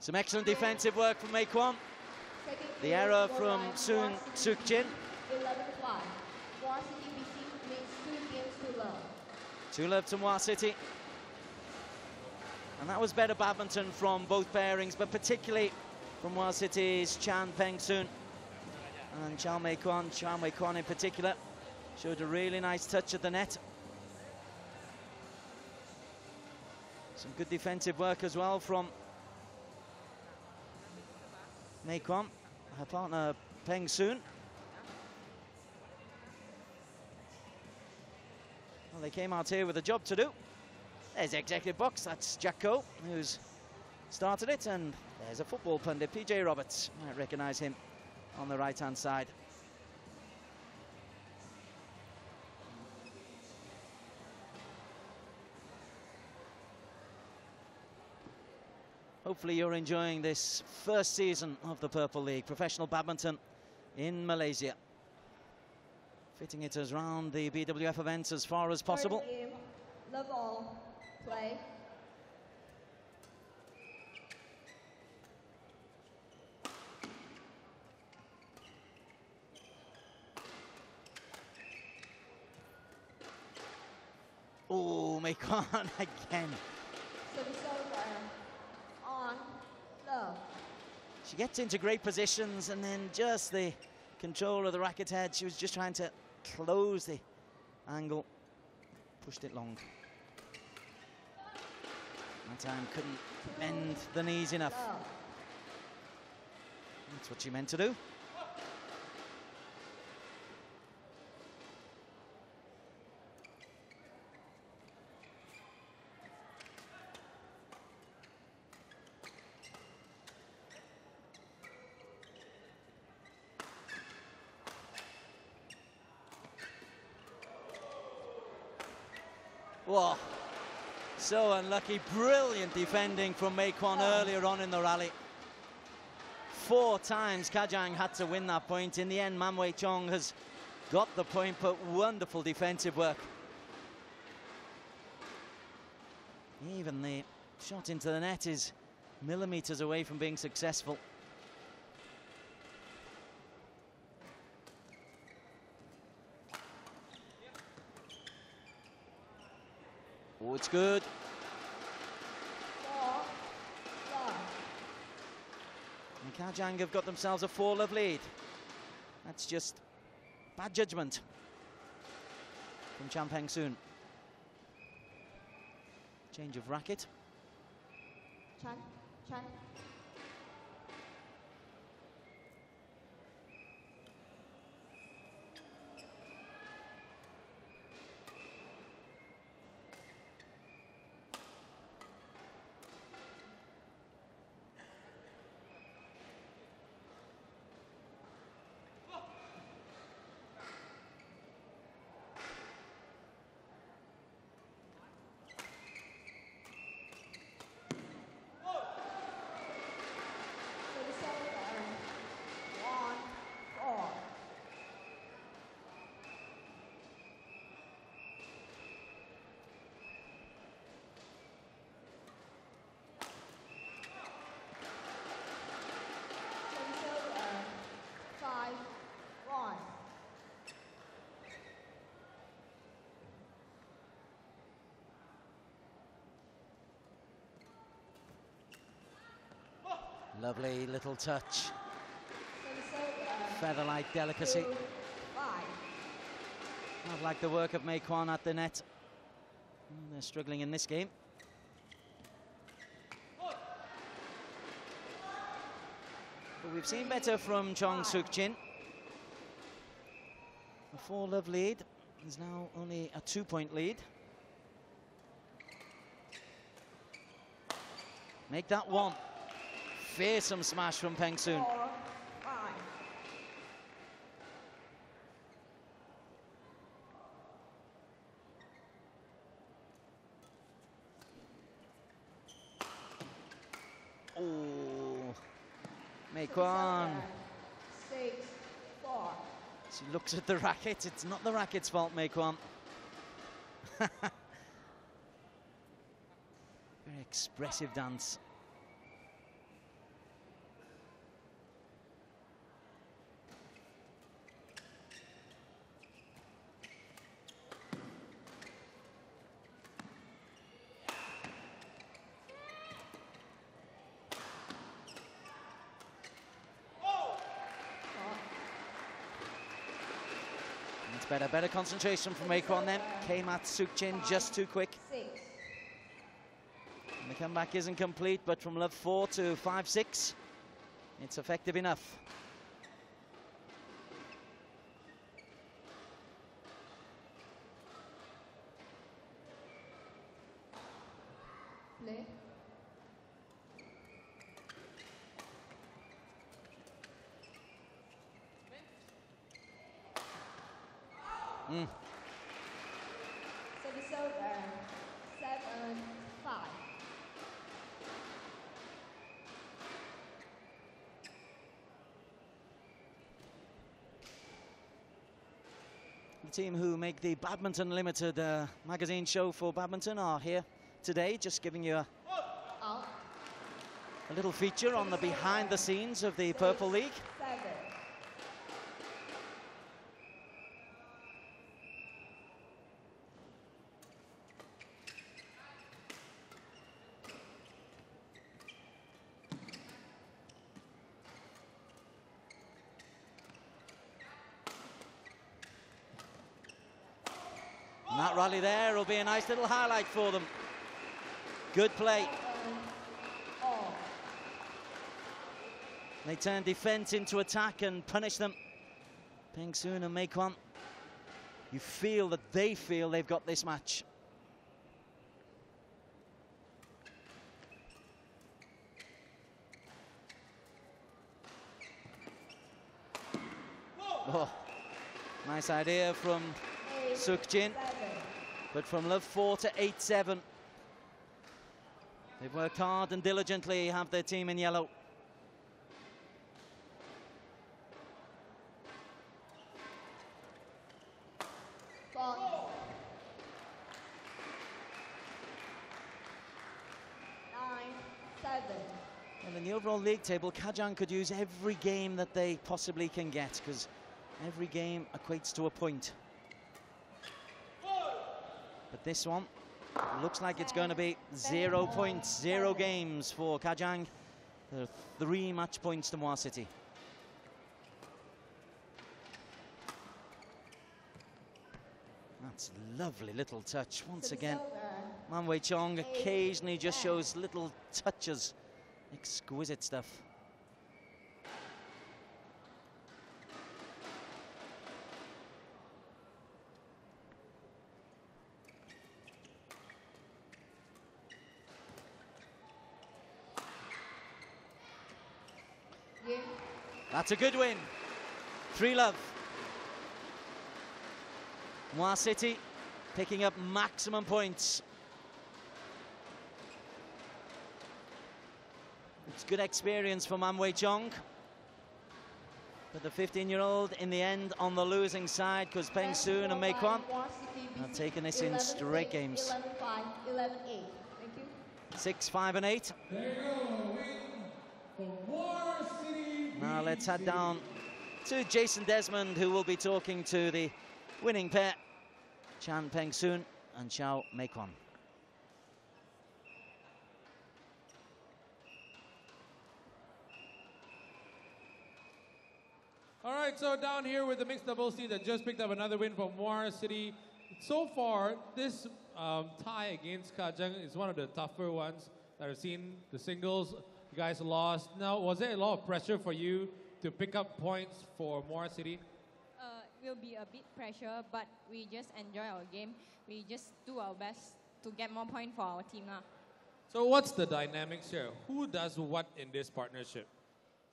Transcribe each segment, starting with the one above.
Some excellent defensive work from Mei Kwon. The error from Soon Suk Jin. 11-5. Muar City BC makes 2 games to love. 2-love to Muar City. And that was better badminton from both pairings, but particularly from Muar City's Chan Peng-soon and Chao Mei Kwon. Chao Mei Kwon in particular showed a really nice touch at the net. Some good defensive work as well from Mei Kwon, her partner Peng-soon. Well, they came out here with a job to do. There's executive box, that's Jack Coe, who's started it, and there's a football pundit, PJ Roberts. You might recognise him on the right-hand side. Hopefully you're enjoying this first season of the Purple League, professional badminton in Malaysia. Fitting it around the BWF events as far as possible. Game, love all, play. Oh, Mei Kwon again. Service over. On, love. She gets into great positions, and then just the control of the racket head. She was just trying to close the angle. Pushed it long. That time couldn't bend the knees enough. That's what she meant to do. Whoa, so unlucky. Brilliant defending from Mei Kwon earlier on in the rally. 4 times Kajang had to win that point. In the end, Man Wei Chong has got the point, but wonderful defensive work. Even the shot into the net is millimeters away from being successful. Oh, it's good. And Kajang have got themselves a 4-love lead. That's just bad judgment from Chan Peng-soon. Change of racket. Chan. Lovely little touch. Feather-like delicacy. Not like the work of Mei Kwon at the net. They're struggling in this game. But we've seen better from Chong Suk Jin. A 4-love lead is now only a 2-point lead. Make that 1. Fearsome smash from Peng-soon. Oh, Mei Kwon. 6-4. She looks at the racket. It's not the racket's fault, Mei Kwon. Very expressive dance. Better concentration from Mekwon then. Came at Sukjin just too quick. 6. And the comeback isn't complete, but from love 4 to 5-6, it's effective enough. Play. Service over. 7-5. The team who make the Badminton Limited magazine show for badminton are here today, just giving you Out. a little feature on the behind the scenes of the Purple League. 7. And that rally there will be a nice little highlight for them. Good play. 7-all. They turn defense into attack and punish them. Peng Soon and Mekwon, you feel that they feel they've got this match. Oh, nice idea from Sukjin, 7. but from love 4 to 8-7. They've worked hard and diligently, have their team in yellow. Ball. 9-7. And in the overall league table, Kajang could use every game that they possibly can get, because every game equates to a point. But this one looks like it's going to be 0 points, 0 games for Kajang. There are 3 match points to Muar City. That's a lovely little touch. Once again, Man Wei Chong occasionally just shows little touches. Exquisite stuff. Game. That's a good win. 3-love. Muar City picking up maximum points. It's good experience for Man Wei Chong. But the 15-year-old in the end on the losing side, because Peng Soon and Mekwon have taken this in straight games. 11-5, 11-8. Thank you. 6, 5 and 8. There you go, win for Muar City. Now let's head down to Jason Desmond, who will be talking to the winning pair, Chan Peng Soon and Xiao Mekwon. All right, so down here with the mixed doubles team that just picked up another win from Muar City. So far, this tie against Kajang is one of the tougher ones that I've seen. The singles, you guys lost. Now, was there a lot of pressure for you to pick up points for Muar City? Will be a bit pressure, but we just enjoy our game. We just do our best to get more points for our team now. So what's the dynamics here? Who does what in this partnership?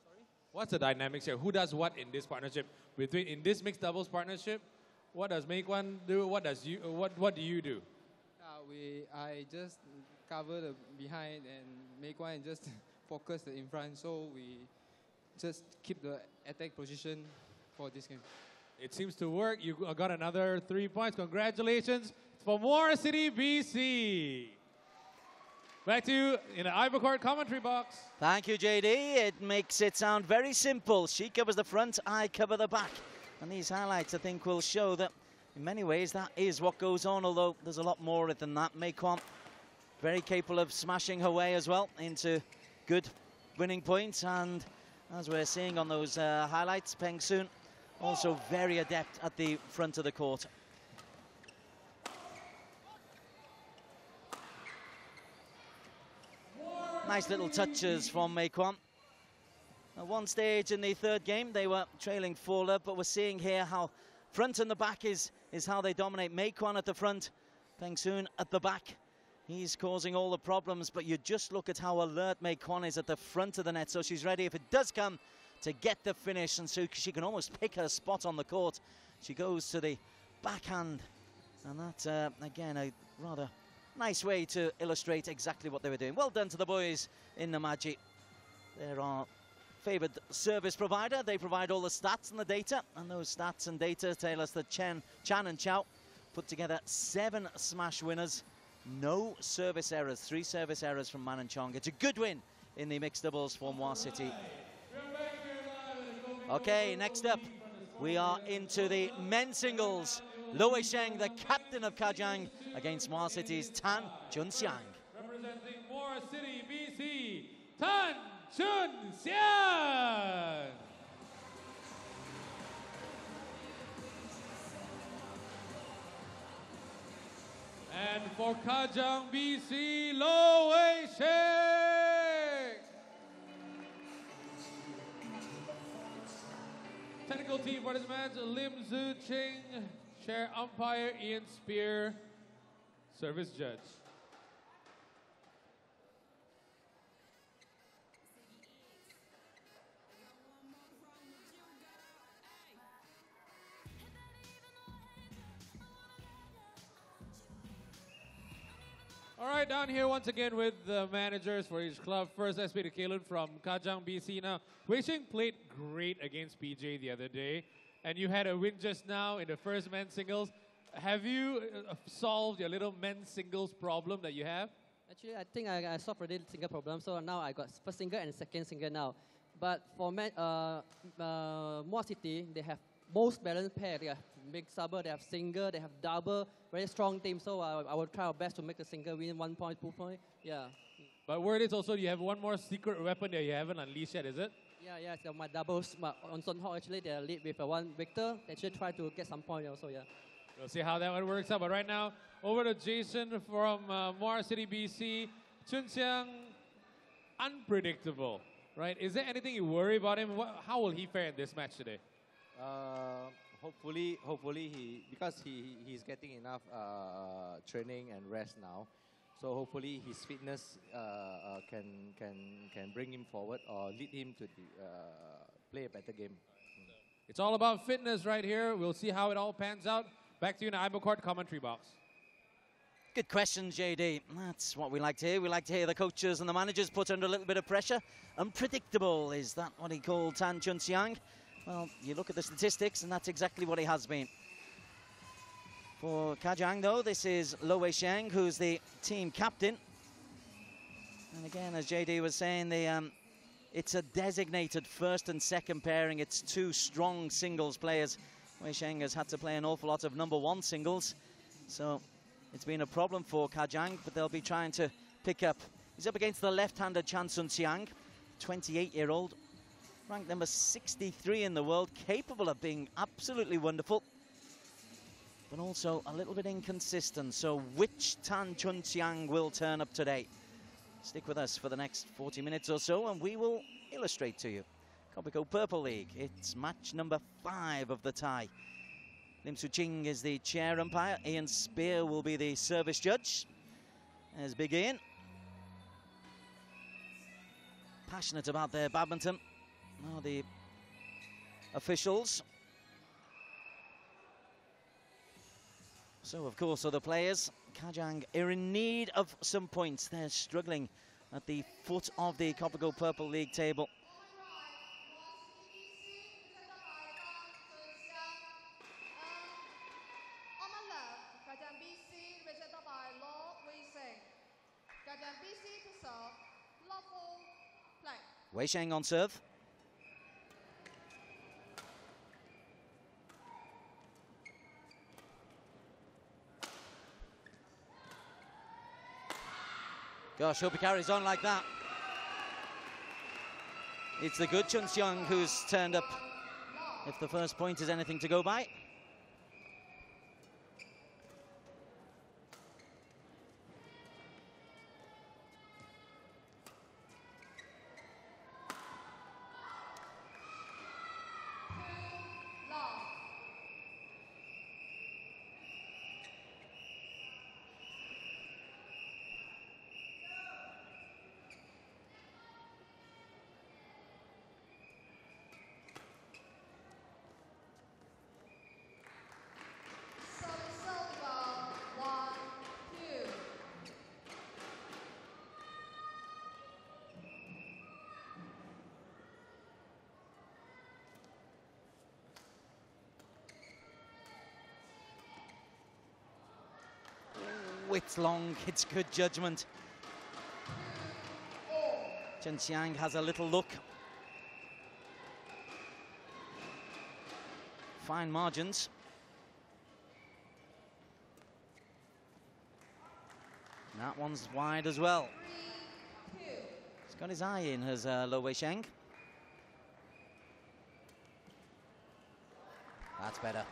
Sorry? What's the dynamics here? Who does what in this partnership? Between in this mixed doubles partnership, what does Mekwon do? What do you do? I just cover the behind and Mekwon just focus the in front. So we just keep the attack position for this game. It seems to work. You got another 3 points. Congratulations for Muar City, BC. Back to you in the Ibercourt commentary box. Thank you, JD. It makes it sound very simple. She covers the front, I cover the back. And these highlights, I think, will show that in many ways that is what goes on, although there's a lot more than that. Mekwon, very capable of smashing her way as well into good winning points. And as we're seeing on those highlights, Peng Soon Also very adept at the front of the court. Nice little touches from Mei Kwan. At one stage in the third game, they were trailing 4-love, but we're seeing here how front and the back is how they dominate. Mei Kwan at the front, Peng Soon at the back. He's causing all the problems, but you just look at how alert Mei Kwan is at the front of the net, so she's ready if it does come to get the finish, and so she can almost pick her spot on the court. She goes to the backhand, and that's, again, a rather nice way to illustrate exactly what they were doing. Well done to the boys in Namaji. They're our favoured service provider. They provide all the stats and the data, and those stats and data tell us that Chan and Chow put together 7 smash winners. No service errors, 3 service errors from Man and Chong. It's a good win in the mixed doubles for Muar City. Okay, next up, we are into the men's singles. Lo Wei-sheng, the captain of Kajang, against Muar City's Tan Chun-siang. Representing Muar City, BC, Tan Chun-siang. And for Kajang, BC, Lo Wei-sheng. Technical team for this match, Lim Zhu Ching. Chair umpire, Ian Spear. Service judge. All right, down here once again with the managers for each club. First, SP to Kalun from Kajang, BC. Now, Wei-sheng played great against PJ the other day, and you had a win just now in the first men's singles. Have you solved your little men's singles problem that you have? Actually, I think I solved already the single problem, so now I got first single and second single now. But for Muar City, they have most balanced pair. They have mixed double, they have single, they have double, very strong team. So I will try our best to make the single win 1 point, 2 point. Yeah. But word is also you have one more secret weapon that you haven't unleashed yet, is it? Yeah, so my doubles on Sun Hawk actually they lead with one Victor. They should try to get some point also, yeah. We'll see how that one works out. But right now, over to Jason from Muar City, BC. Chun-siang, unpredictable, right? Is there anything you worry about him? How will he fare in this match today? Hopefully because he's getting enough training and rest now. So hopefully his fitness can bring him forward or lead him to play a better game. It's all about fitness right here. We'll see how it all pans out. Back to you in the IMO Court commentary box. Good question, JD. That's what we like to hear. We like to hear the coaches and the managers put under a little bit of pressure. Unpredictable, is that what he called Tan Chun-siang? Well, you look at the statistics, and that's exactly what he has been. For Kajang, though, this is Lo Wei-sheng, who's the team captain. And again, as JD was saying, it's a designated first and second pairing. It's 2 strong singles players. Wei-sheng has had to play an awful lot of number 1 singles. So it's been a problem for Kajang, but they'll be trying to pick up. He's up against the left-hander Chan Sun-siang, 28-year-old. Ranked number 63 in the world, capable of being absolutely wonderful, but also a little bit inconsistent. So which Tan Chun-siang will turn up today? Stick with us for the next 40 minutes or so, and we will illustrate to you. Kopiko Purple League, it's match number 5 of the tie. Lim Su Ching is the chair umpire. Ian Spear will be the service judge. There's Big Ian. Passionate about their badminton. Now the officials. So, of course, are the players. Kajang are in need of some points. They're struggling at the foot of the Kopiko Purple League table. On my left, Kajang BC, represented by Lo Wei-sheng. Kajang BC to serve, lawful play. Wei-sheng on serve. Gosh, hope he carries on like that. It's the good Chun-siang who's turned up if the first point is anything to go by. It's long, it's good judgment. Chen Xiang has a little look. Fine margins. That one's wide as well. He's got his eye in, has Lo Weisheng. That's better.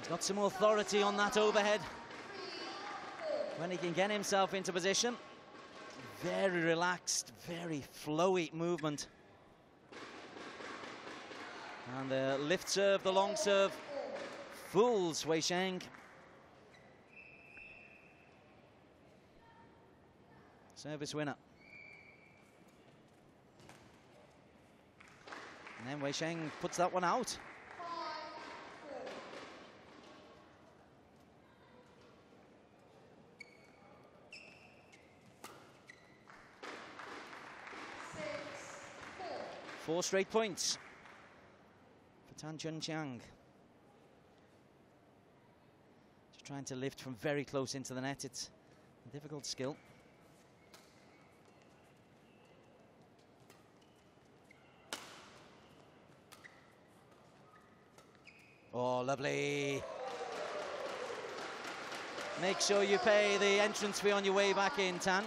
Got some authority on that overhead when he can get himself into position. Very relaxed, very flowy movement. And the lift serve, the long serve, fools Weisheng. Service winner. And then Weisheng puts that one out. Four straight points for Tan Chun Chiang. Just trying to lift from very close into the net. It's a difficult skill. Oh, lovely. Make sure you pay the entrance fee on your way back in, Tan.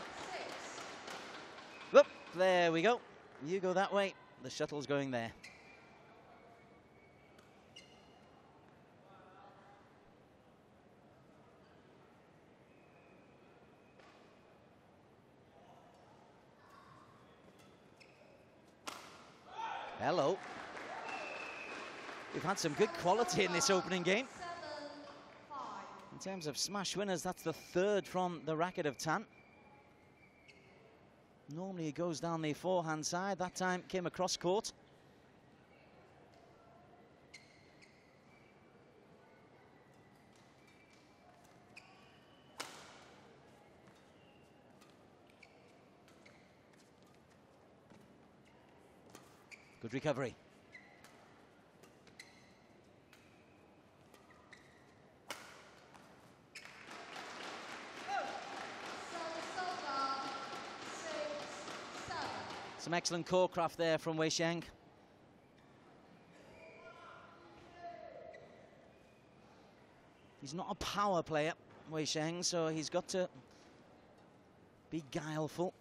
Whoop, there we go. You go that way. The shuttle's going there. Hello. We've had some good quality in this opening game. In terms of smash winners, that's the third from the racket of Tan. Normally he goes down the forehand side. That time came across court. Good recovery. Some excellent core craft there from Weisheng. He's not a power player, Weisheng, so he's got to be guileful.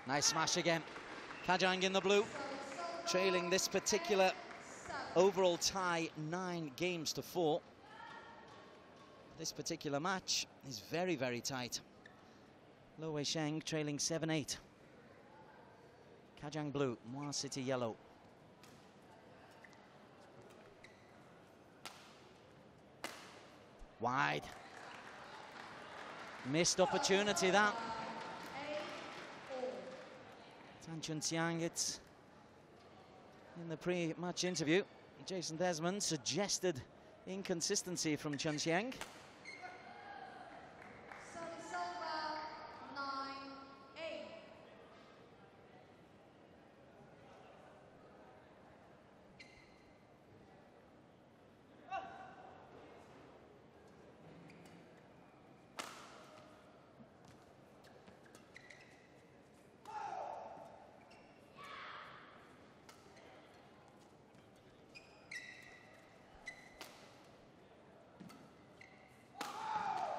Nice smash again. Kajang in the blue, trailing this particular overall tie 9 games to 4. This particular match is very, very tight. Lo Weisheng trailing 7-8. Kajang blue, Muar City yellow. Wide. Missed opportunity that. Tan Chun Siang, it's in the pre-match interview. Jason Desmond suggested inconsistency from Chun Siang.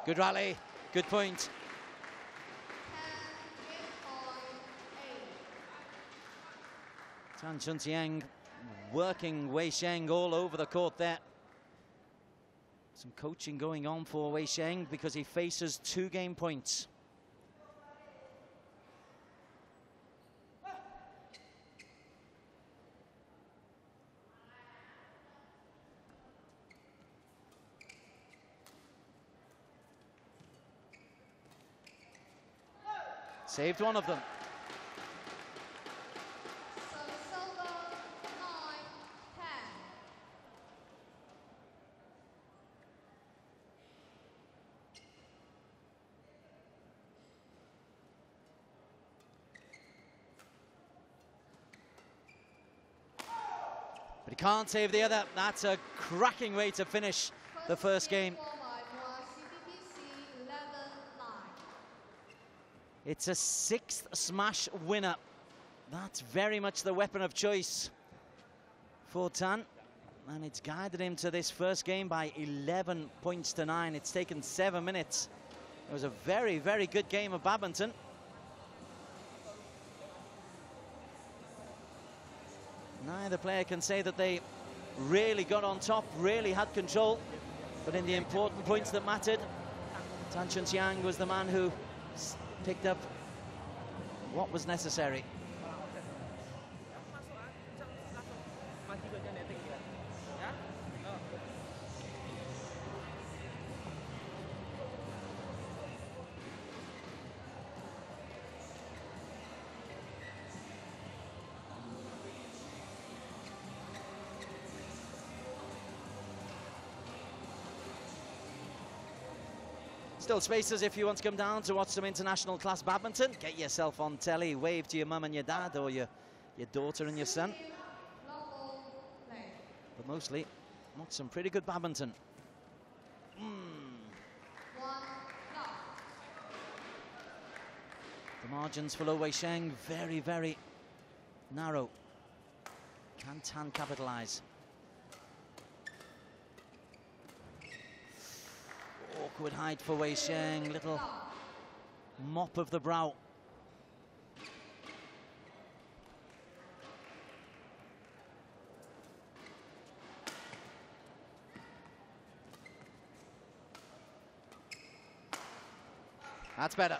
Good rally, good point. Tan Chun Siang working Wei Sheng all over the court there. Some coaching going on for Wei Sheng because he faces 2 game points. Saved one of them. But he can't save the other. That's a cracking way to finish the first game. It's a 6th smash winner. That's very much the weapon of choice for Tan. And it's guided him to this first game by 11 points to 9. It's taken 7 minutes. It was a very, very good game of badminton. Neither player can say that they really got on top, really had control. But in the important points that mattered, Tan Chun Siang was the man who picked up what was necessary. Still spaces if you want to come down to watch some international class badminton. Get yourself on telly, wave to your mum and your dad or your daughter and your son. But mostly, watch some pretty good badminton. The margins for Lo Wei Sheng very, very narrow. Can Tan capitalise? Awkward height for Wei Sheng, little mop of the brow. That's better.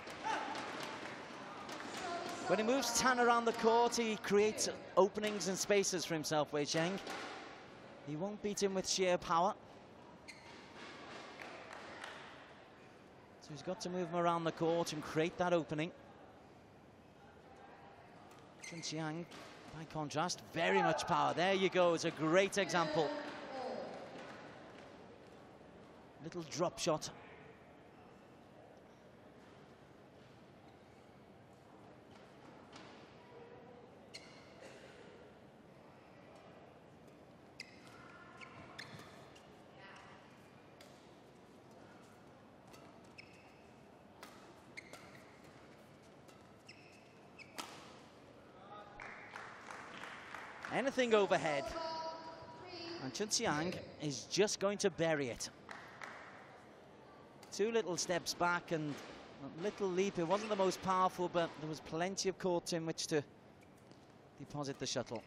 When he moves Tan around the court, he creates openings and spaces for himself, Wei Sheng. He won't beat him with sheer power. So he's got to move him around the court and create that opening. Chun Siang, by contrast, very much power. There you go, it's a great example. Little drop shot. Anything overhead, and Chun Siang is just going to bury it. 2 little steps back and a little leap. It wasn't the most powerful, but there was plenty of court in which to deposit the shuttle.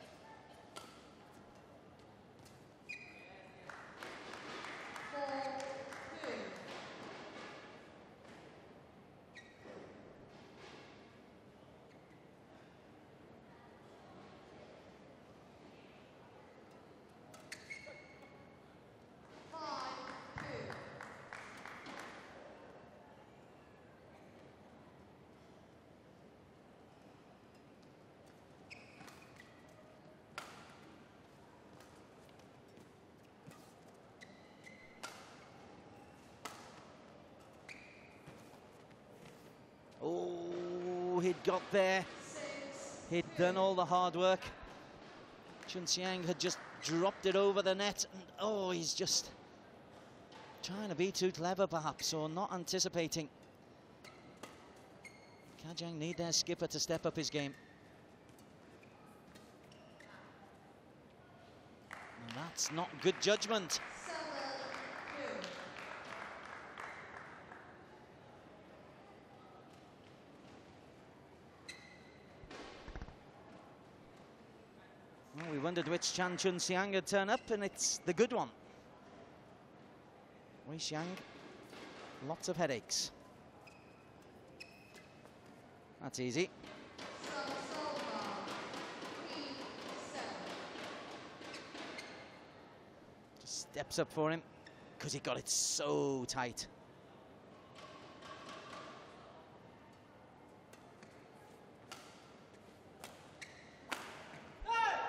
he'd got there. He'd done all the hard work. Chun Xiang had just dropped it over the net. And, oh, he's just trying to be too clever, perhaps, or not anticipating. Kajang need their skipper to step up his game. And that's not good judgment. Well, we wondered which Chan Chun Xiang had turned up, and it's the good one. Wei Xiang, lots of headaches. That's easy. Just steps up for him, because he got it so tight.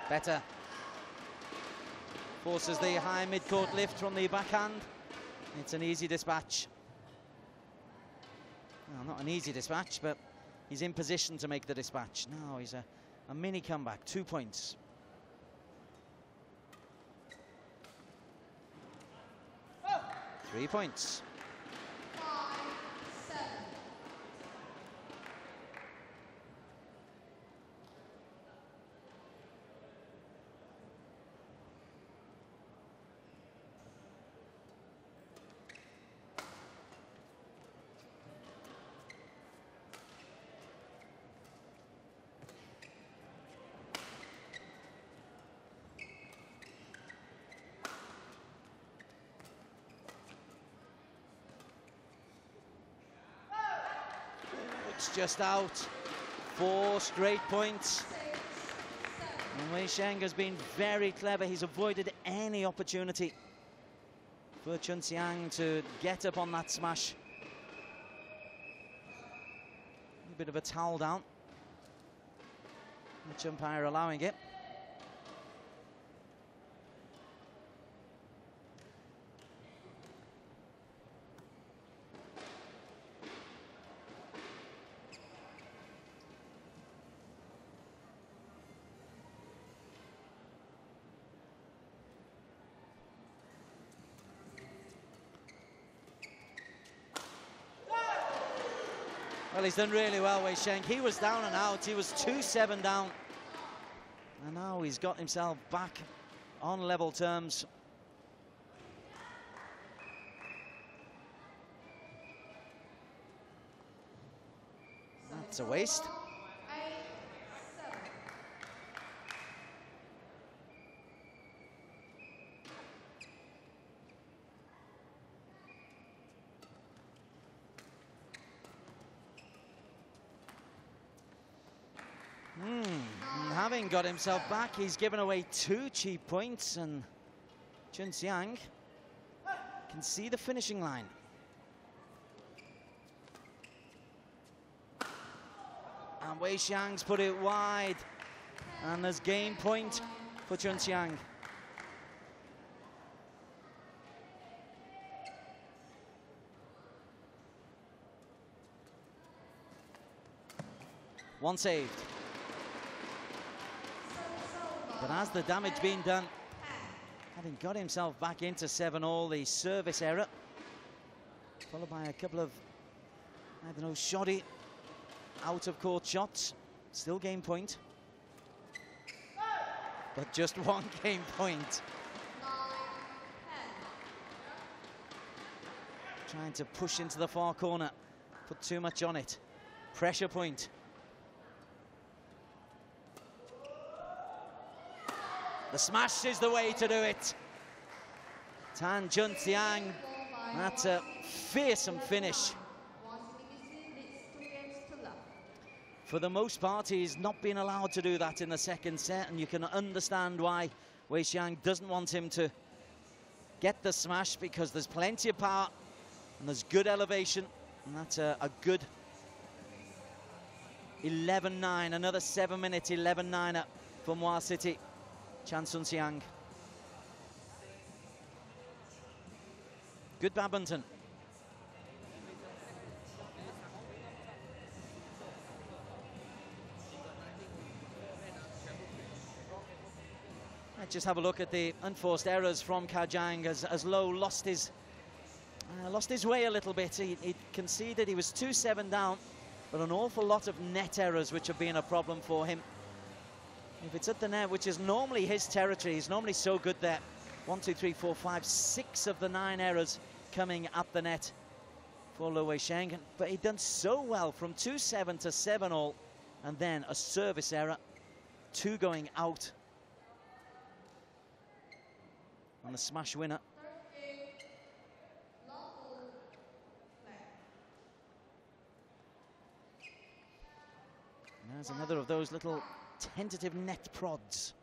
Better. Forces the high mid-court lift from the backhand. It's an easy dispatch. Well, not an easy dispatch, but he's in position to make the dispatch. Now he's a mini comeback, 2 points. Oh. 3 points. 5-7. It's just out. 4 straight points. And Wei Xiang has been very clever. He's avoided any opportunity for Chun Xiang to get up on that smash. A bit of a towel down. Which umpire allowing it. Well, he's done really well, Wei Xiang. He was down and out. He was 2-7 down. And now he's got himself back on level terms. That's a waste. Having got himself back, he's given away 2 cheap points, and Chun Xiang can see the finishing line. And Wei Xiang's put it wide, and there's game point for Chun Xiang. One saved. But has the damage been done? Having got himself back into 7-all, the service error, followed by a couple of, I don't know, shoddy out-of-court shots. Still game point. But just 1 game point. 9-10. Trying to push into the far corner. Put too much on it. Pressure point. The smash is the way to do it. Tan Chun Xiang, that's a fearsome finish. For the most part, he's not been allowed to do that in the second set, and you can understand why Wei Xiang doesn't want him to get the smash, because there's plenty of power and there's good elevation, and that's a good 11-9, another 7-minute 11-9er for Muar City. Chan Chun Xiang. Good badminton. Let's just have a look at the unforced errors from Kajang as Low lost his way a little bit. He conceded, he was 2-7 down, but an awful lot of net errors which have been a problem for him. If it's at the net, which is normally his territory, he's normally so good there. 1, 2, 3, 4, 5, 6 of the 9 errors coming at the net for Lo Wei-sheng. But he'd done so well from 2-7 to 7-all, and then a service error, 2 going out on the smash winner. And there's another of those little tentative net prods.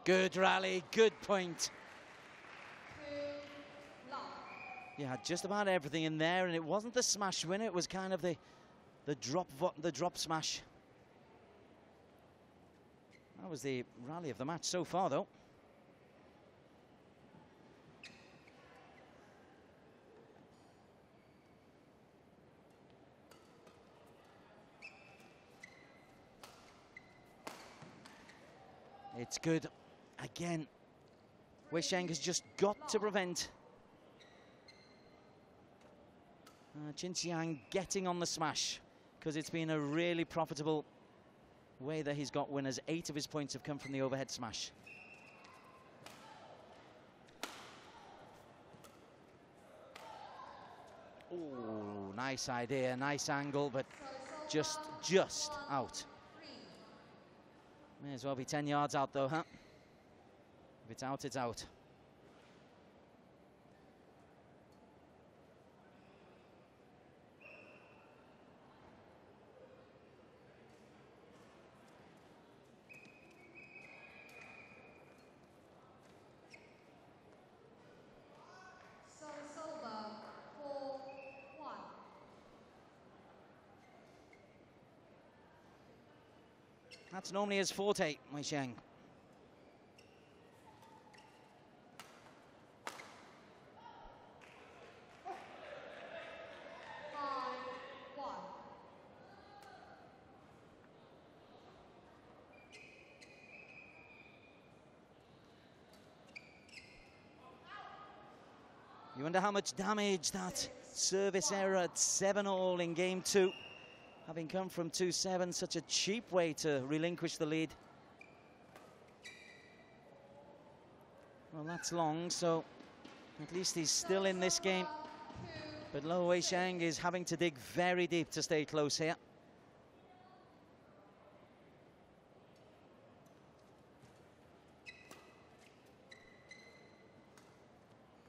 Good rally, good point. Yeah, just about everything in there, and it wasn't the smash winner, it was kind of the drop smash. That was the rally of the match so far, though. It's good. Again, Wei-sheng has just got to prevent Jinxiang getting on the smash, because it's been a really profitable way that he's got winners. 8 of his points have come from the overhead smash. Oh, nice idea, nice angle, but just out. May as well be 10 yards out though, huh? If it's out, it's out. That's normally his forte, Wei-sheng. You wonder how much damage that service error at 7-all in game 2. Having come from 2-7, such a cheap way to relinquish the lead. Well, that's long, so at least he's still in this game. But Lo Wei-sheng is having to dig very deep to stay close here.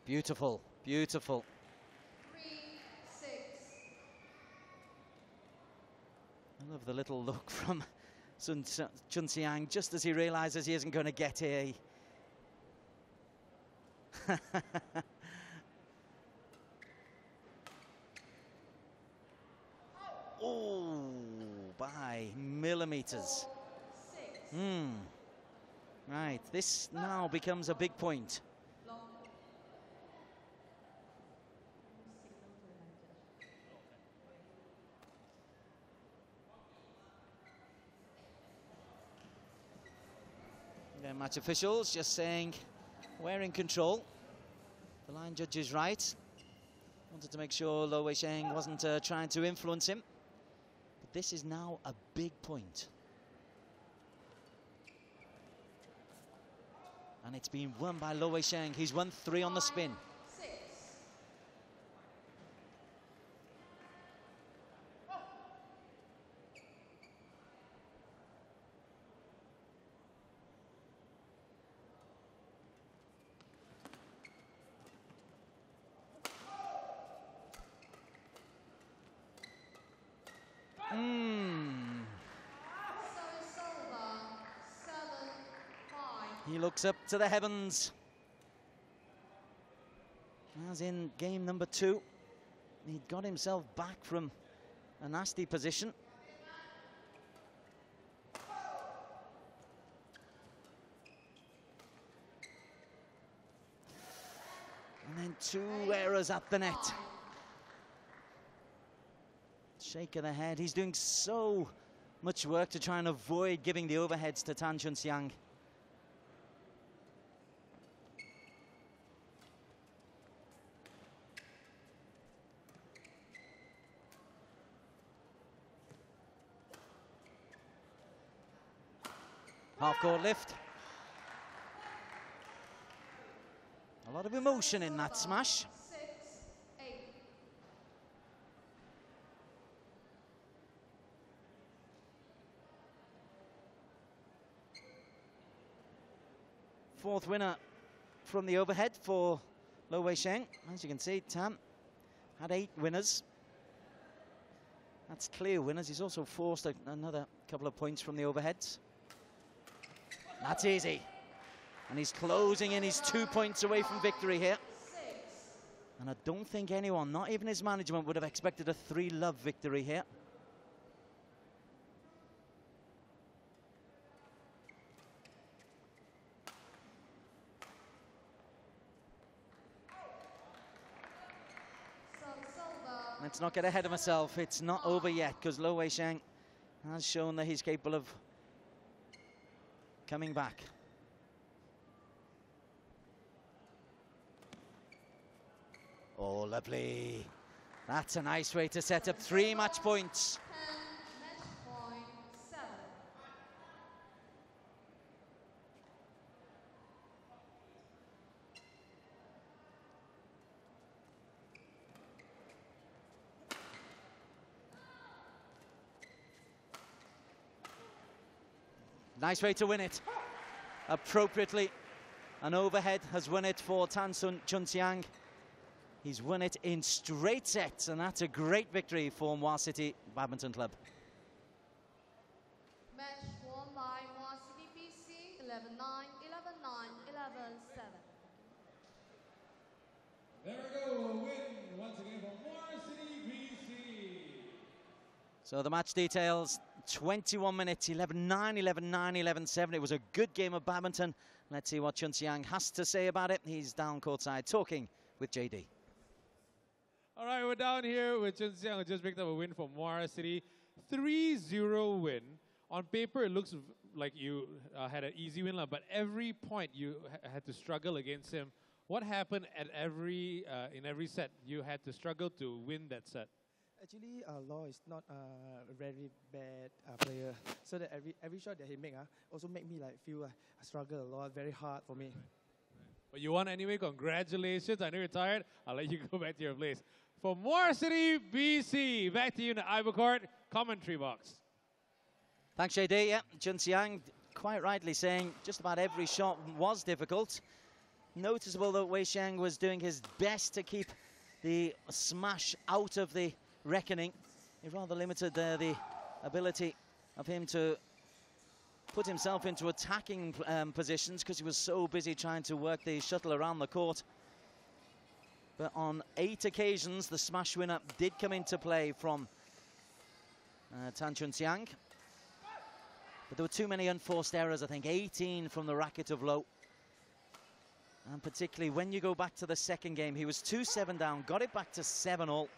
Beautiful, beautiful. I love the little look from Chunxiang just as he realizes he isn't going to get here. Oh, by millimeters. Right, this now becomes a big point. Match officials just saying we're in control. The line judge is right. Wanted to make sure Lo Wei-sheng wasn't trying to influence him. But this is now a big point. And it's been won by Lo Wei-sheng. He's won 3 on the spin. He looks up to the heavens. As in game number 2, he got himself back from a nasty position. And then 2 errors at the net. Shake of the head. He's doing so much work to try and avoid giving the overheads to Tan Chun-siang. Half-court lift. A lot of emotion in that smash. 6-8. Fourth winner from the overhead for Lo Wei-sheng. As you can see, Tam had 8 winners. That's clear winners. He's also forced another couple of points from the overheads. That's easy. And he's closing in. He's 2 points away from victory here. And I don't think anyone, not even his management, would have expected a 3-love victory here. Let's not get ahead of myself. It's not over yet, because Lo Wei-sheng has shown that he's capable of coming back. Oh, lovely. That's a nice way to set up 3 match points. 10, match point 7. Nice way to win it. Appropriately. An overhead has won it for Tan Chun-siang. He's won it in straight sets, and that's a great victory for Muar City Badminton Club. Match won by Muar City BC 11-9, 11-9, 11-7. There we go, a win once again for Muar City BC. So the match details, 21 minutes, 11-9, 11-9, 11-7. It was a good game of badminton. Let's see what Chun-siang has to say about it. He's down courtside talking with JD. All right, we're down here with Chun-siang, who just picked up a win for Muar City. 3-0 win. On paper, it looks like you had an easy win, but every point you had to struggle against him. What happened at in every set? You had to struggle to win that set. Actually, Law is not a very bad player. So that every shot that he make also make me like feel I struggle a lot, very hard for me. But you won anyway. Congratulations. I know you're tired. I'll let you go back to your place. For Muar City BC, back to you in the Ivor Court commentary box. Thanks, JD. Yeah, Chun-siang quite rightly saying just about every shot was difficult. Noticeable that Wei-sheng was doing his best to keep the smash out of the reckoning. It rather limited the ability of him to put himself into attacking positions because he was so busy trying to work the shuttle around the court. But on 8 occasions, the smash winner did come into play from Tan Chun-siang. But there were too many unforced errors, I think, 18 from the racket of Lo. And particularly when you go back to the second game, he was 2-7 down, got it back to 7-all.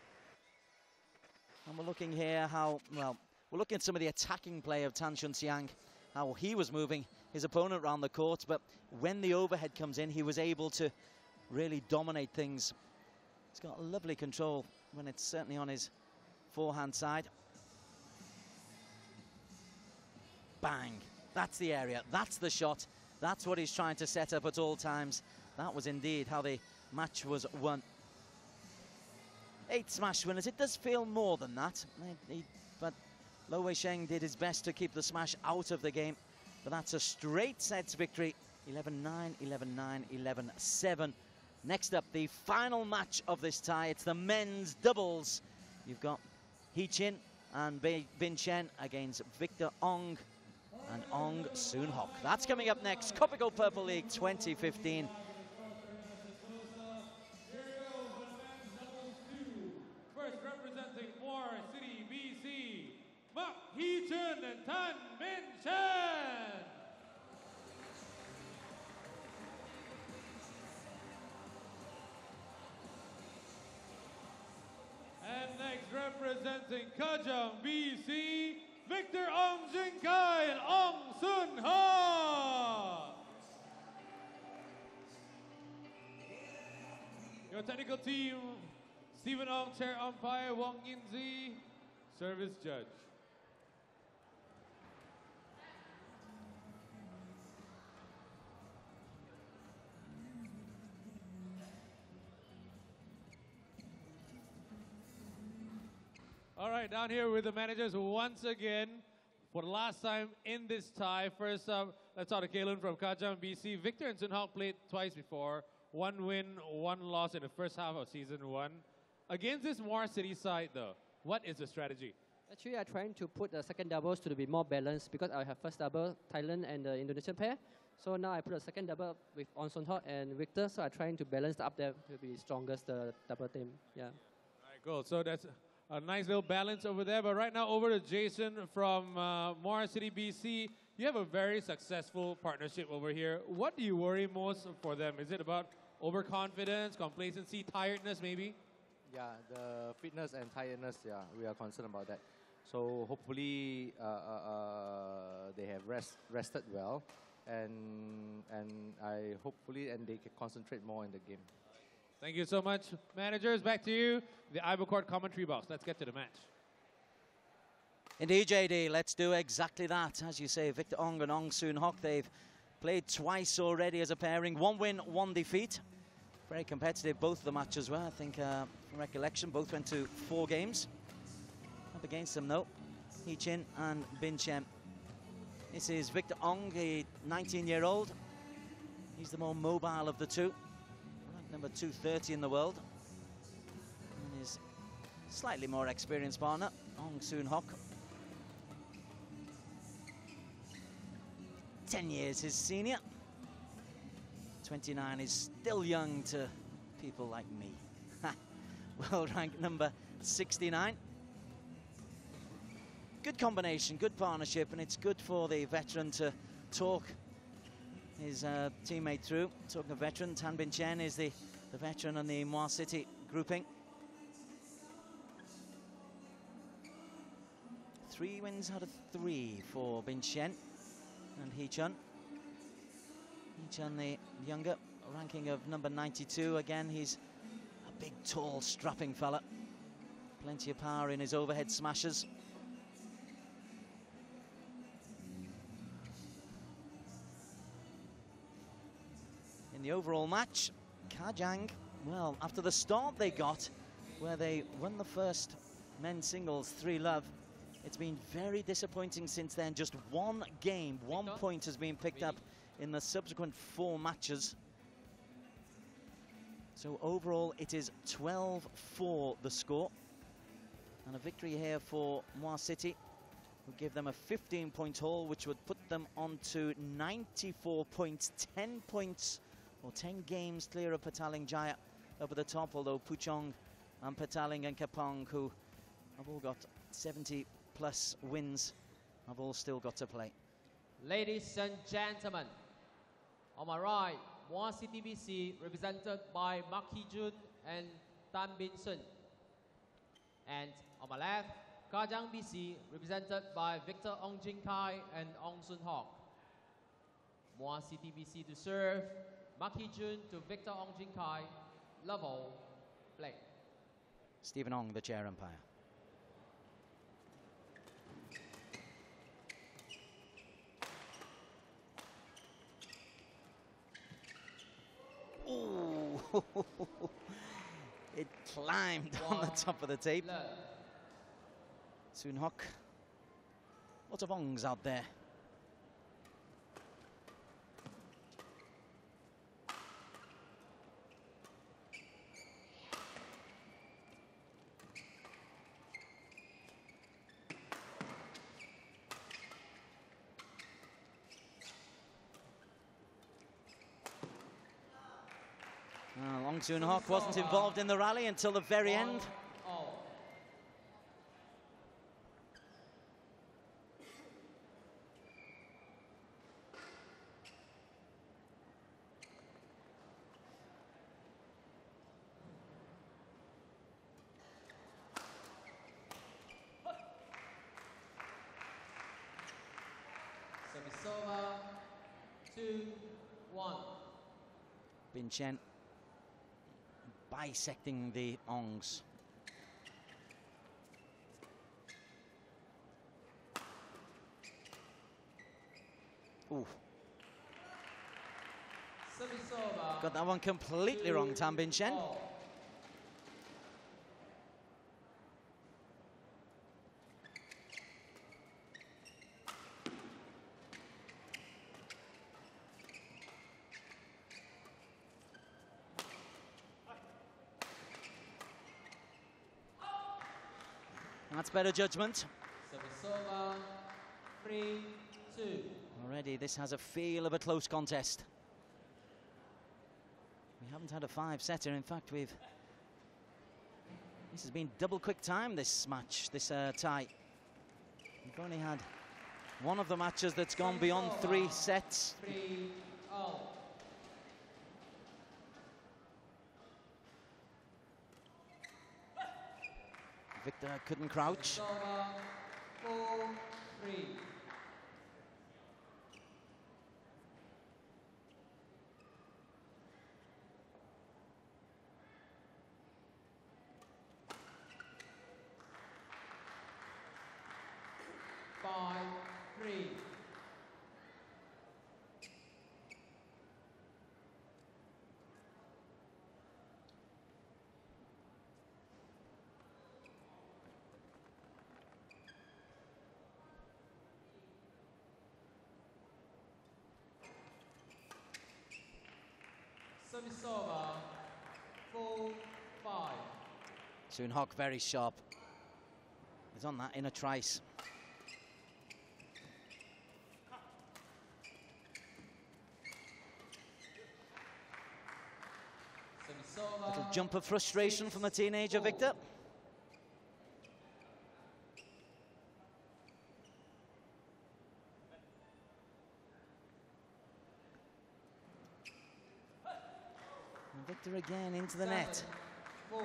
And we're looking here how, well, we're looking at some of the attacking play of Tan Chun-siang, how he was moving his opponent around the court. But when the overhead comes in, he was able to really dominate things. He's got lovely control when it's certainly on his forehand side. Bang. That's the area. That's the shot. That's what he's trying to set up at all times. That was indeed how the match was won. 8 smash winners. It does feel more than that. But Lo Wei-sheng did his best to keep the smash out of the game. But that's a straight sets victory. 11-9, 11-9, 11-7. Next up, the final match of this tie. It's the men's doubles. You've got Hee Chin and Bin Chen against Victor Ong. and Ong Soon Hock. That's coming up next. Kopiko Purple League 2015. First representing Muar City, BC, Mak Hee-chun and Tan Min Chen. And next representing Kajang, BC, Victor Ong Jin Kai and Ong Soon Ha. Your technical team, Stephen Ong, chair umpire, Wong Yin Zi, service judge. All right, down here with the managers once again for the last time in this tie. First up, let's talk to Kalen from Kajang, BC. Victor and Soon Hock played twice before. 1 win, 1 loss in the first half of season 1. Against this Muar City side, though, what is the strategy? Actually, I'm trying to put the second doubles to be more balanced because I have first double, Thailand and the Indonesian pair. So now I put a second double with Ong Soon Hock and Victor. So I'm trying to balance up there to be strongest double team. Yeah. All right, cool. So that's a nice little balance over there. But right now, over to Jason from Muar City, BC. You have a very successful partnership over here. What do you worry most for them? Is it about overconfidence, complacency, tiredness, maybe? Yeah, the fitness and tiredness, yeah, we are concerned about that. So hopefully they have rested well, and they can concentrate more in the game. Thank you so much, managers. Back to you, the Ibercourt commentary box. Let's get to the match. Indeed, JD, let's do exactly that. As you say, Victor Ong and Ong Soon Hock, they've played twice already as a pairing. 1 win, 1 defeat. Very competitive, both the matches were. I think, from recollection, both went to 4 games. Up against them, though, Hee-chin and Bin Chen. This is Victor Ong, a 19-year-old. He's the more mobile of the two. Ranked number 230 in the world. And his slightly more experienced partner, Ong Soon Hock. 10 years his senior. 29 is still young to people like me. World rank number 69. Good combination, good partnership, and it's good for the veteran to talk his teammate through. Talking of veteran, Tan Bin Chen is the veteran on the Muar City grouping. 3 wins out of 3 for Bin Chen and Hee-chun. Hee-chun, the younger, ranking of number 92. Again, he's a big, tall, strapping fella. Plenty of power in his overhead smashes. In the overall match, Kajang, well, after the start they got, where they won the first men's singles 3-love, it's been very disappointing since then. Just 1 game, 1 point has been picked up in the subsequent 4 matches. So overall, it is 12-4 the score. And a victory here for Muar City would give them a 15-point haul, which would put them on to 94 points, 10 points, or 10 games clear of Petaling Jaya over the top, although Puchong and Petaling and Kapong, who have all got 70-plus wins, have all still got to play. Ladies and gentlemen, on my right, Muar City BC, represented by Mak Hee-jun and Tan Bin Chen. And on my left, Kajang BC, represented by Victor Ong Jin Kai and Ong Soon Hock. Muar City BC to serve, Mak Hee-jun to Victor Ong Jin Kai, level, play. Stephen Ong, the chair umpire. Ooh, it climbed on the top of the tape. Soon Hock. Lots of Ongs out there. Kajang. Soon Hock wasn't involved in the rally until the very end. Service over, 2-1. Bin Chen bisecting the Ongs. Ooh. Service over. Got that one completely wrong, Tan Bin Chen. That's better judgment. Service over, 3-2. Already, this has a feel of a close contest. We haven't had a five-setter. In fact, this has been double quick time, this match, this tie. We've only had one of the matches that's gone beyond 3 sets. 3-0. Victor couldn't crouch. Service over, 4-3. Service over, 4-5. Soon Hock very sharp. He's on that inner trice. Service over. Little jump of frustration from the teenager, Victor. And Victor again into the net. 7-4.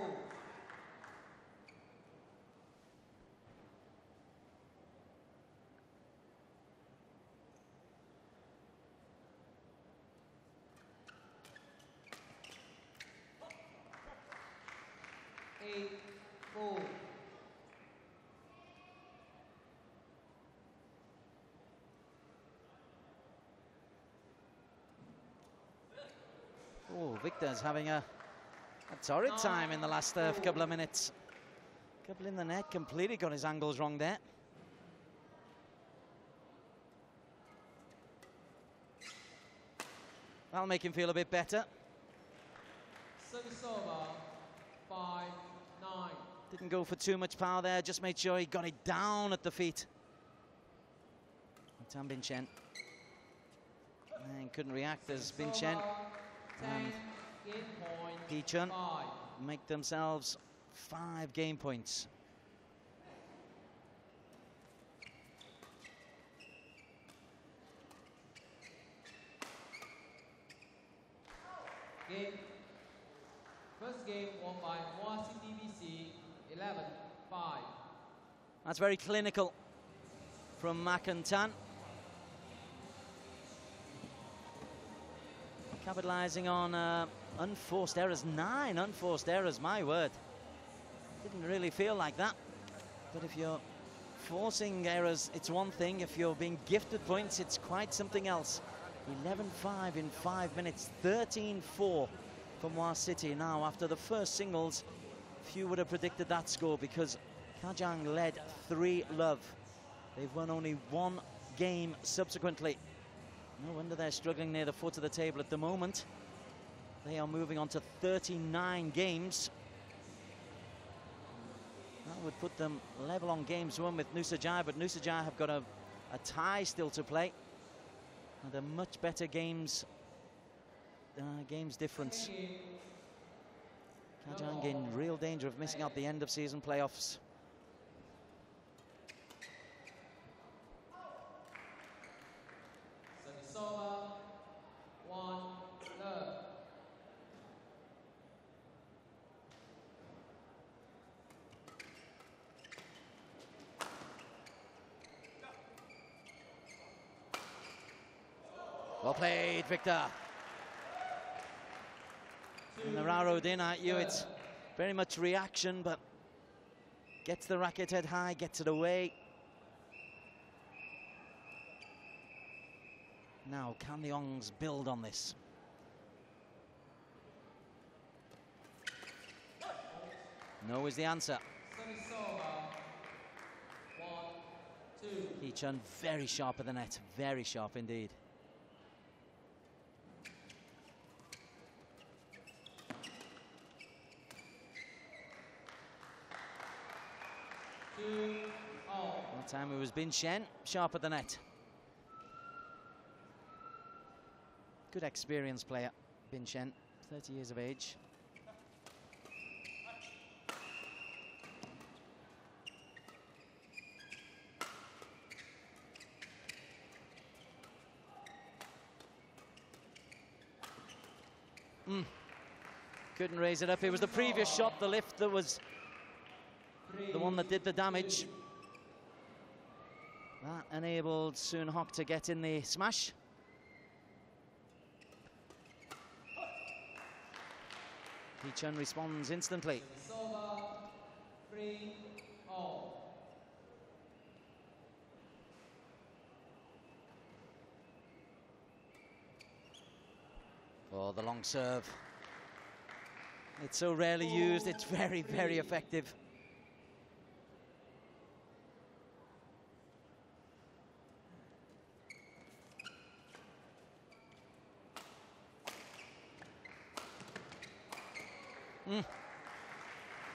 Oh, Victor's having a torrid time in the last couple of minutes. Couple in the net, completely got his angles wrong there. That'll make him feel a bit better. Service over, 5-9. Didn't go for too much power there, just made sure he got it down at the feet. Tan Bin Chen. And couldn't react as Bin Chen and Pi Chun make themselves 5 game points. First game won by Muar CTBC, 11-5. That's very clinical from Mak and Tan. Capitalizing on unforced errors. 9 unforced errors, my word. Didn't really feel like that. But if you're forcing errors, it's one thing. If you're being gifted points, it's quite something else. 11-5 in 5 minutes, 13-4 for Muar City. Now, after the first singles, few would have predicted that score because Kajang led 3-love. They've won only 1 game subsequently. No wonder they're struggling near the foot of the table at the moment. They are moving on to 39 games. That would put them level on games won with Nusa Jaya, but Nusa Jaya have got a tie still to play. And a much better games difference. Kajang in real danger of missing out the end of season playoffs. Well played, Victor. And the arrowed in at you, it's very much reaction, but gets the racket head high, gets it away. Now, can the Ongs build on this? No is the answer. Hee-chun very sharp at the net, very sharp indeed. That time it was Bin Shen, sharp at the net. Good experienced player, Bin Shen, 30 years of age. Couldn't raise it up. It was the previous shot, the lift, that was the one that did the damage. That enabled Soon Hock to get in the smash. Hee-chun responds instantly. Oh, the long serve. It's so rarely used, it's very, very effective.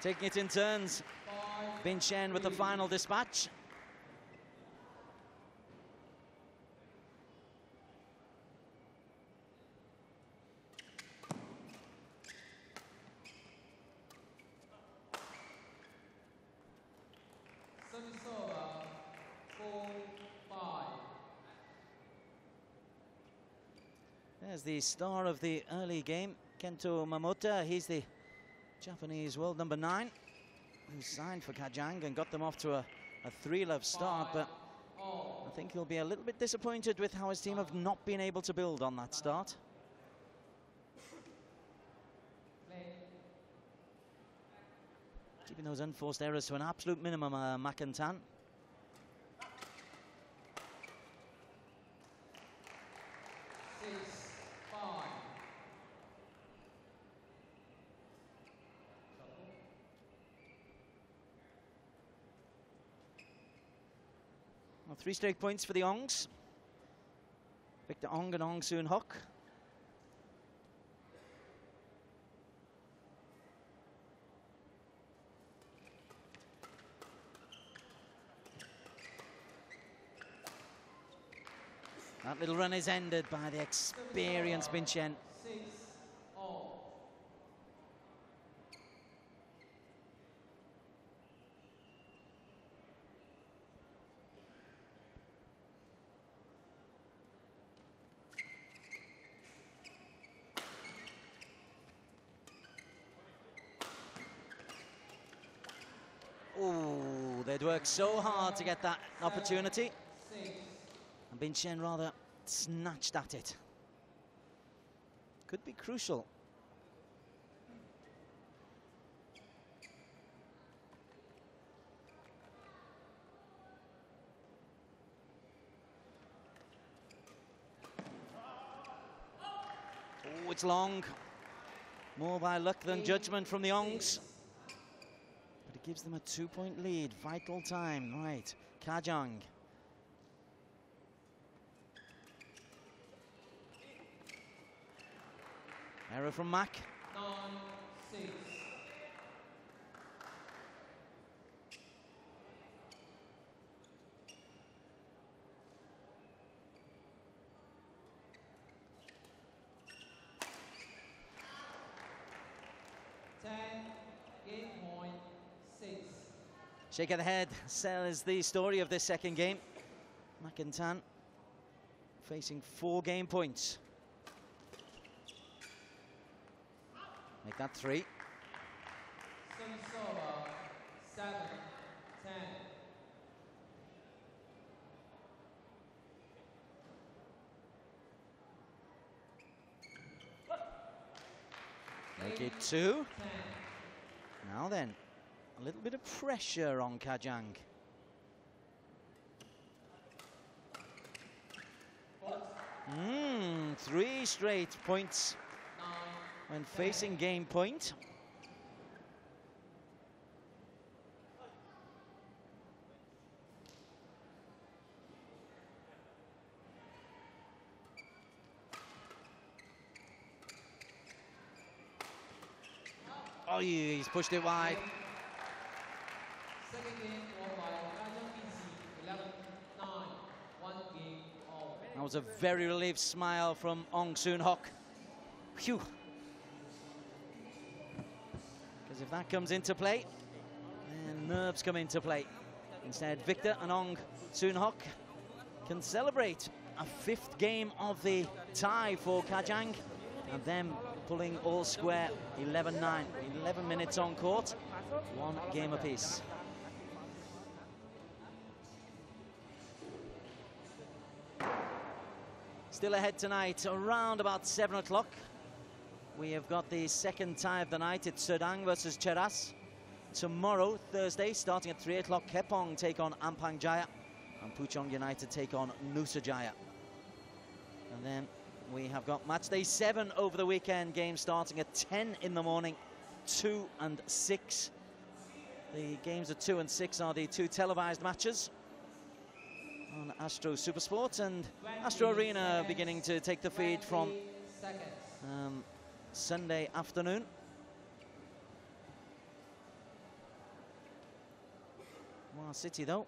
Taking it in turns. Bin Shen with the final dispatch. There's the star of the early game, Kento Momota. He's the Japanese world number 9 who signed for Kajang and got them off to a 3-love start, but I think he'll be a little bit disappointed with how his team have not been able to build on that start. Keeping those unforced errors to an absolute minimum, Makantan. Well, 3 straight points for the Ongs. Victor Ong and Ong Soon Hock. That little run is ended by the experienced Bin Shen. Oh, they'd worked so hard to get that opportunity. And Bin Shen rather snatched at it. Could be crucial. Oh, it's long. More by luck than judgment from the Ongs. But it gives them a 2-point lead. Vital time. Right. Kajang. Error from Mack. 9-6. Ten. Shake of the head says the story of this second game. McIntan facing 4 game points. Make that 3. Sunsova, 7, 10. Make it 2. Now then, a little bit of pressure on Kajang. 3 straight points when facing game point. Oh, he's pushed it wide. Second game won by Kajang BC, 11-9, 1 game all. That was a very relieved smile from Ong Soon Hock. Phew. Because if that comes into play, then nerves come into play. Instead, Victor and Ong Soon Hock can celebrate a 5th game of the tie for Kajang, and them pulling all square. 11-9, 11 minutes on court, 1 game apiece. Still ahead tonight, around about 7 o'clock. We have got the second tie of the night. It's Sedang versus Cheras. Tomorrow, Thursday, starting at 3 o'clock, Kepong take on Ampang Jaya, and Puchong United take on Nusa Jaya. And then we have got match day 7 over the weekend, game starting at 10 in the morning, 2 and 6. The games at 2 and 6 are the 2 televised matches on Astro Supersport, and Astro Arena beginning to take the feed from Sunday afternoon. Muar City, though,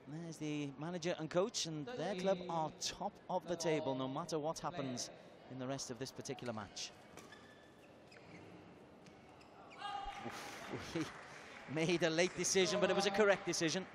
there's the manager and coach, and their club are top of the table no matter what happens in the rest of this particular match. He made a late decision, but it was a correct decision.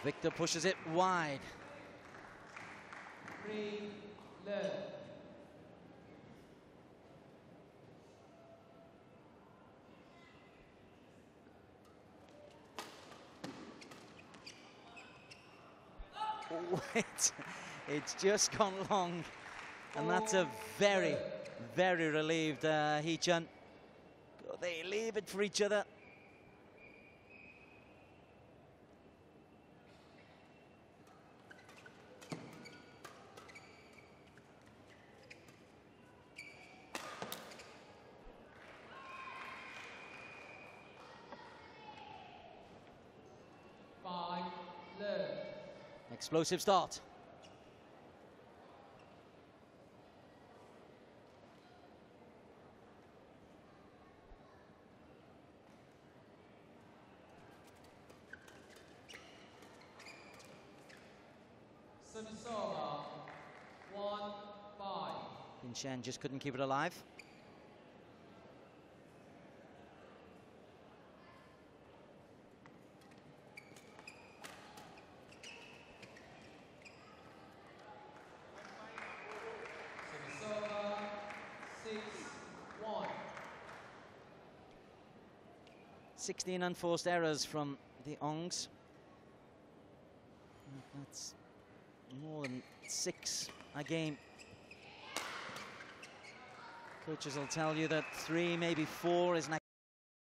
Victor pushes it wide. It's just gone long, and that's a very, very relieved Hee-chun. They leave it for each other. Explosive start. Sunsova, 1-5. Bin Shen just couldn't keep it alive. Sunsova, 6-1. 16 unforced errors from the Ongs. That's more than 6 a game. Coaches will tell you that 3, maybe 4 is an